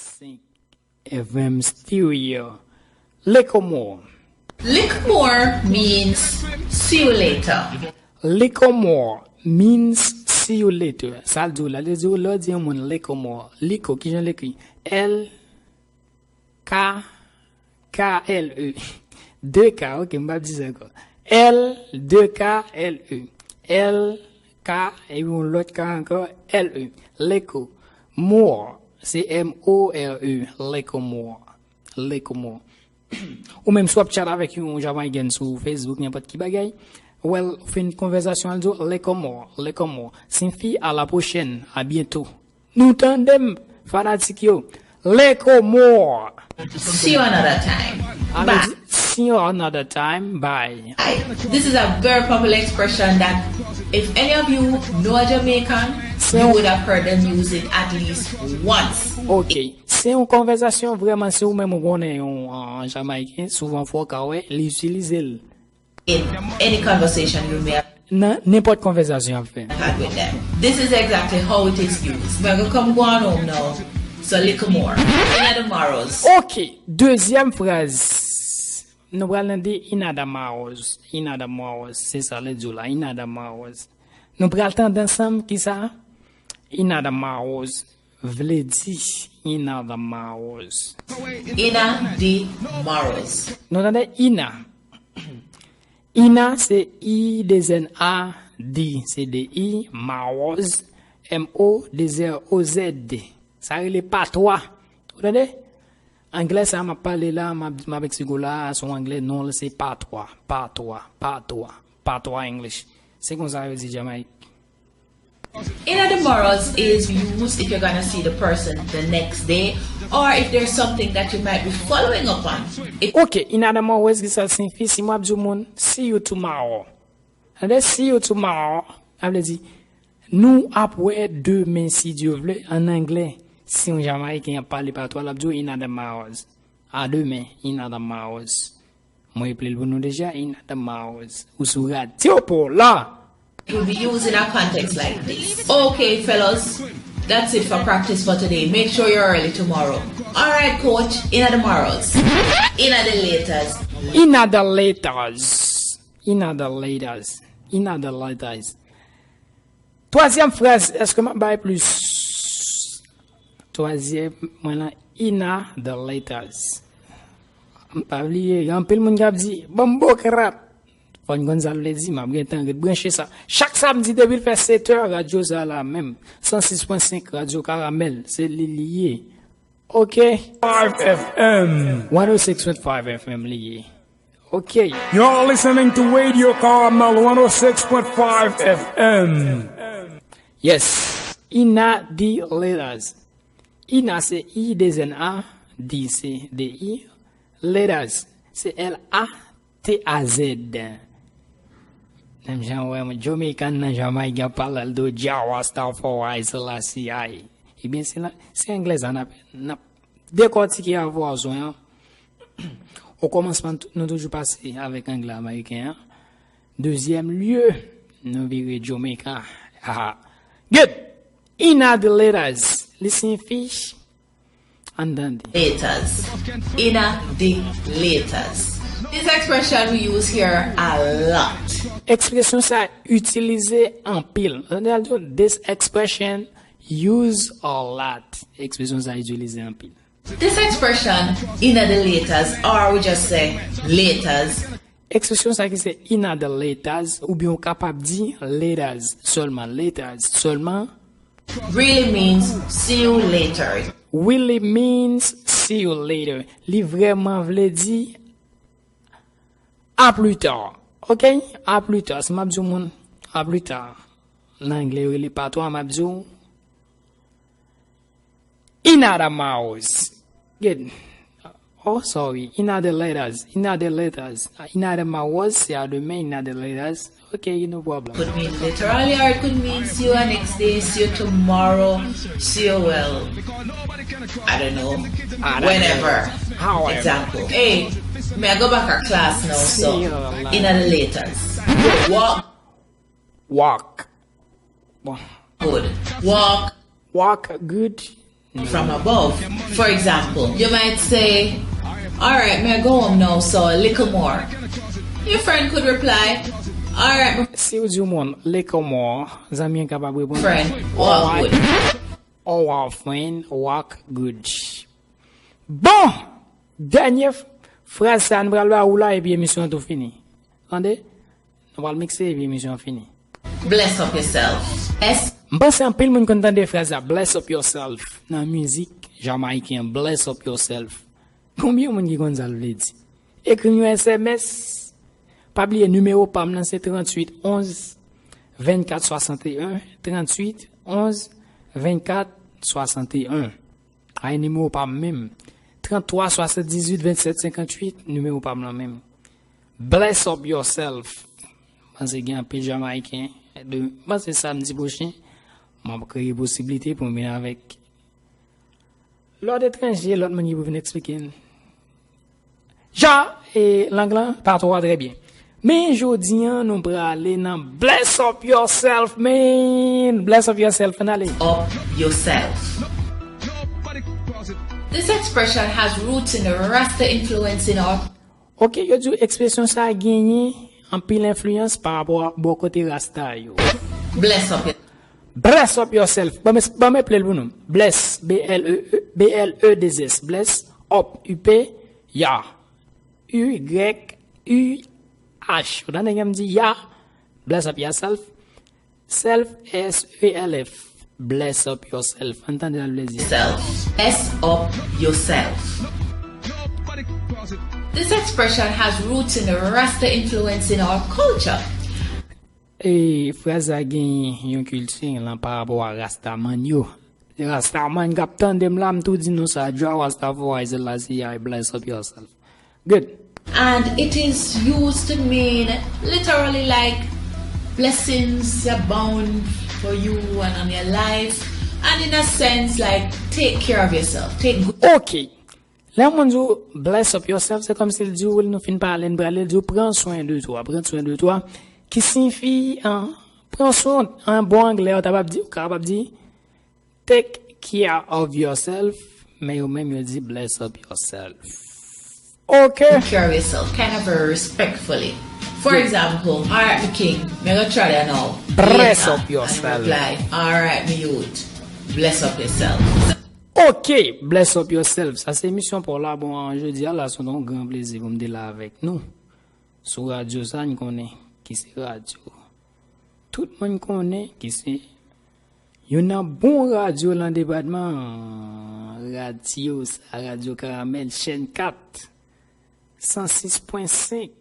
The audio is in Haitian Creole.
105 FM stereo. Little more. Lick more means see you later. Little more means see you later. Ça dit là, les autres là disent mon little more. Little qui j'en l'écrit L K K L E. 2 K, OK, m'pa dire ça encore. L 2 K L E. L K et l'autre K encore L E. Little more. C'est M O R E. Little more. Little more. Ou même soit chat avec un Jamaïcain sur Facebook, n'importe qui bagaille. Well, fait une conversation, elle dit, little more. Signifie à la prochaine, à bientôt. Nous tendem, fanatique yo. Little more. See you another time. Bye. See you another time. Bye. This is a very popular expression that if any of you know a Jamaican, you would have heard them use it at least once. OK. C'est une conversation vraiment, si vous même connaissez en Jamaïcain, souvent faut qu'on l'utilise. In any conversation you may have n'importe conversation à faire. had with them. This is exactly how it is used. We're going to come on home now. So a little more. In the morrows. OK. Deuxième phrase. Nous allons dire in the morrows. In the morrows. C'est ça le dit là. In the morrows. Nous prenons temps ensemble qui ça? In the morrows. Vle di in the morrows. In the morrows. Nous entendons ina. Ina c'est I des N A D c'est des I morrows M O des R O Z D. Ça relève pas toi. Vous entendez? Anglais ça m'a parlé là, m'a avec ce gars-là, son anglais non, c'est pas toi English. C'est comme ça veut dire Jamaïque. In the morals is used if you're going to see the person the next day or if there's something that you might be following up on. OK, in the morals ça signifie si moi dis mon see you tomorrow. And see you tomorrow, ça veut dire nous après demain si Dieu veut en anglais. Si un Jamaïcain parle pas toi, la dit in the morals. À demain in the morals. Moi je plais nous déjà in the morals. Ou sur radio pour là. You'll be used in a context like this. Okay, fellas, that's it for practice for today. Make sure you're early tomorrow. All right, coach. In the morals. In the laters. In the laters. In the laters. In the laters. Troisième phrase, est-ce que m'a plus? Troisième, voilà, in the laters. Pas oublier, un peu le monde qui dit, bombo crap. Von Gonzalo dit, m'a bien temps de brancher ça. Chaque samedi, depuis le fait 7 heures, radio ça là même. 106.5 radio caramel, c'est lié. OK. 5 FM. 106.5 FM lié. OK. You're listening to Radio Caramel 106.5 FM. Yes. Ina the letters. Ina c'est I des N A, D c'est D I. Letters c'est L A T A Z. Nam Jamaican Jamaican na Jamaica parle de Jawa Star for Selassie. Eh bien c'est anglais on a décortiqué à voir besoin. Au commencement nous toujours passer avec anglais américain. Deuxième lieu nous virer Jamaica. Good. In the letters. Listen fish. And then Laters. In the laters. This expression we use here a lot. Expression ça utilisé en pile. This expression use a lot. Expression ça utilisé en pile. This expression, in the laters, or we just say laters. Expression ça qui c'est in the laters ou bien capable dire laters seulement Really means see you later. really means see you later. Li vraiment vle dire à plus tard. OK? À plus tard. C'est m'abdou moun à plus tard. L'anglais il est pas toi m'abdou. In other mouths. Good. Oh, sorry. In other letters. In other mouths. C'est à demain. In other letters. Okay, no problem. Could mean literally or it could mean see you next day, see you tomorrow, see you well. I don't know. Whenever. However. Example. Hey, may I go back to class now? So in the laters. Walk. Walk. Good. Walk. Walk good. from above. For example, you might say, alright, may I go home now, so a little more. Your friend could reply, alright, Si ou di ou moun, little more, zami an kapab repon. friend, walk good. Our friend walk good. Bon, dernière phrase ça nous va ou là et puis émission tout fini. Entendez? On va le mixer et puis émission fini. Bless up yourself. S. M'pense en pile moun kontan de phrase bless up yourself dans musique jamaïcain bless up yourself. Combien moun qui kon ça veut dire? Écrit un SMS. Pas oublier numéro pam nan c'est 38 11 24 61 38 11 24 61. Ay numéro pam même 33 78 27 58 numéro pam nan même. Bless up yourself. Pense gen un peu jamaïcain de c'est samedi prochain. M'a créé possibilité pour venir avec l'autre étranger, l'autre monde qui peut venir expliquer. Ja et l'anglais partout très bien. Mais aujourd'hui, nous allons aller dans bless up yourself, man. Bless up yourself, and allez. Up yourself. This expression has roots in the Rasta influence in our. Ok, yo di expression ça a gagné en pile influence par rapport à bon côté Rasta yo. Bless up. Bless up yourself. Ba me play le nom. Bless B-L-E-D-S. Bless up U-P ya. U-Y-U-H. Vous avez dit ya. Bless up yourself. Self S-E-L-F. Bless up yourself. Entendez la plaisir. Self. S up yourself. This expression has roots in the Rasta influence in our culture. Et frère a gen yon culture là par rapport à Rastaman yo. Rastaman captain dem lam tout dit nous ça draw Rastafari is la I bless up yourself. Good. And it is used to mean literally like blessings abound for you and on your life. And in a sense like take care of yourself. Take good. OK. Là mon dit bless up yourself c'est comme s'il dit nous fin parler il dit prends soin de toi, qui signifie prends soin en bon anglais on capable dire take care of yourself mais au même il dit bless up yourself. Okay. Take care of yourself, kind of respectfully. For example, alright, my king, me go try that now. Bless Later, up yourself. And reply, alright, my youth, bless up yourself. OK, bless up yourself. Ça c'est émission pour là bon jeudi là c'est un grand plaisir pour me là avec nous. Sur radio ça nous connaît qui c'est radio. Tout le monde connaît qui c'est. Il y a un bon radio dans le département radio Caramel chaîne 4 106.5